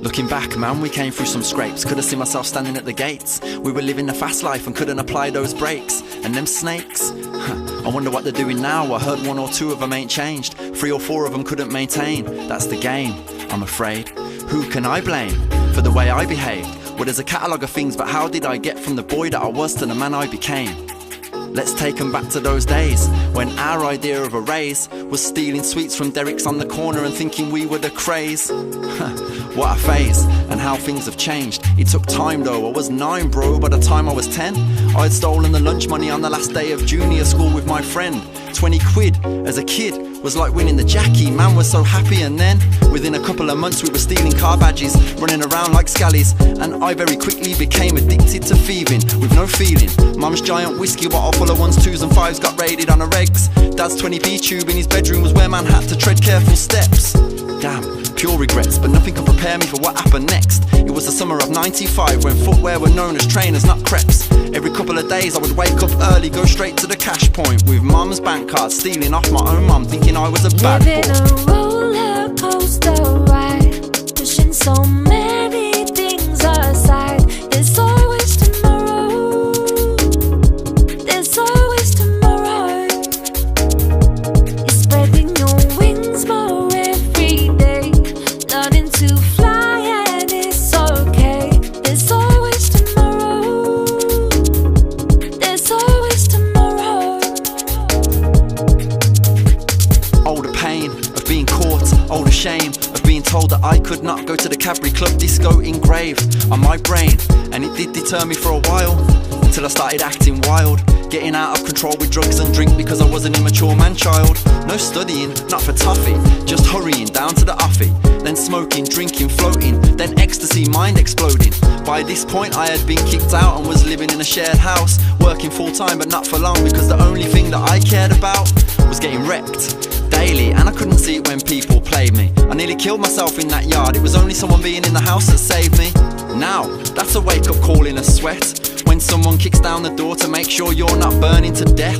Looking back, man, we came through some scrapes. Could have seen myself standing at the gates. We were living the fast life and couldn't apply those brakes. And them snakes, I wonder what they're doing now. I heard 1 or 2 of them ain't changed. 3 or 4 of them couldn't maintain. That's the game, I'm afraid. Who can I blame for the way I behaved? Well, there's a catalogue of things, but how did I get from the boy that I was to the man I became? Let's take them back to those days when our idea of a raise was stealing sweets from Derek's on the corner and thinking we were the craze. What a phase, and how things have changed. It took time though, I was 9 bro by the time I was 10. I'd stolen the lunch money on the last day of junior school with my friend. 20 quid as a kid was like winning the Jackie, man was so happy. And then within a couple of months we were stealing car badges, running around like scallies. And I very quickly became addicted to thieving with no feeling. Mum's giant whiskey bottle full of 1s, 2s and 5s got raided on a regs. Dad's 20p tube in his bedroom was where man had to tread careful steps. Damn, pure regrets, but nothing can prepare me for what happened next. It was the summer of 95 when footwear were known as trainers, not crepes. Every couple of days I would wake up early, go straight to the cash point with mum's bank card, stealing off my own mum, thinking I was a bad boy. Living a roller coaster ride, pushing so many things aside. There's always tomorrow. There's always tomorrow. You're spreading your wings more every day, learning to fly and it's okay. There's always tomorrow. There's always tomorrow. Oh, the pain of being caught, oh the shame of being told that I could not go to the Cadbury Club disco engraved on my brain. And it did deter me for a while, until I started acting wild, getting out of control with drugs and drink because I was an immature man-child. No studying, not for toffee, just hurrying down to the offie. Then smoking, drinking, floating, then ecstasy, mind exploding. By this point I had been kicked out and was living in a shared house, working full-time but not for long, because the only thing that I cared about was getting wrecked daily, and I couldn't see it when people played me. I nearly killed myself in that yard, it was only someone being in the house that saved me. Now, that's a wake-up call in a sweat, when someone kicks down the door to make sure you're not burning to death.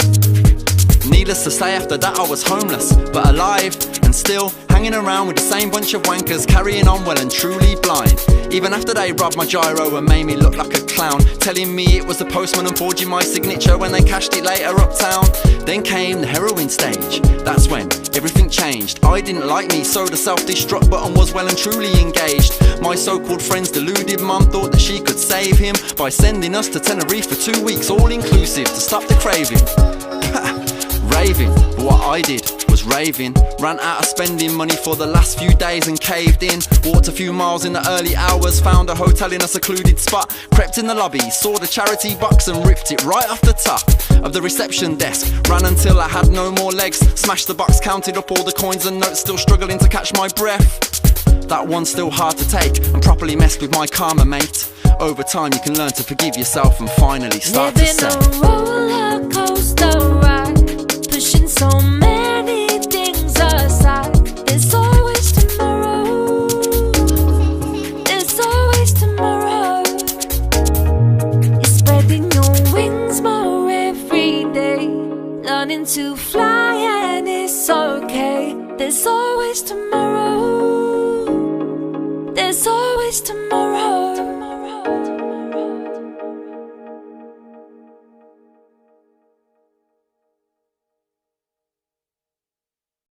Needless to say, after that I was homeless, but alive, and still hanging around with the same bunch of wankers, carrying on well and truly blind. Even after they robbed my gyro and made me look like a clown, telling me it was the postman and forging my signature when they cashed it later uptown. Then came the heroin stage, that's when everything changed. I didn't like me, so the self-destruct button was well and truly engaged. My so-called friend's deluded mum thought that she could save him by sending us to Tenerife for 2 weeks, all inclusive, to stop the craving. Raving, but what I did was raving. Ran out of spending money for the last few days and caved in. Walked a few miles in the early hours, found a hotel in a secluded spot. Crept in the lobby, saw the charity box and ripped it right off the top of the reception desk. Ran until I had no more legs, smashed the box, counted up all the coins and notes, still struggling to catch my breath. That one's still hard to take and properly messed with my karma, mate. Over time you can learn to forgive yourself and finally start to say, living a roller coaster ride, pushing so many things aside. There's always tomorrow. There's always tomorrow. You're spreading your wings more every day, learning to fly and it's okay. There's always tomorrow. There's always tomorrow.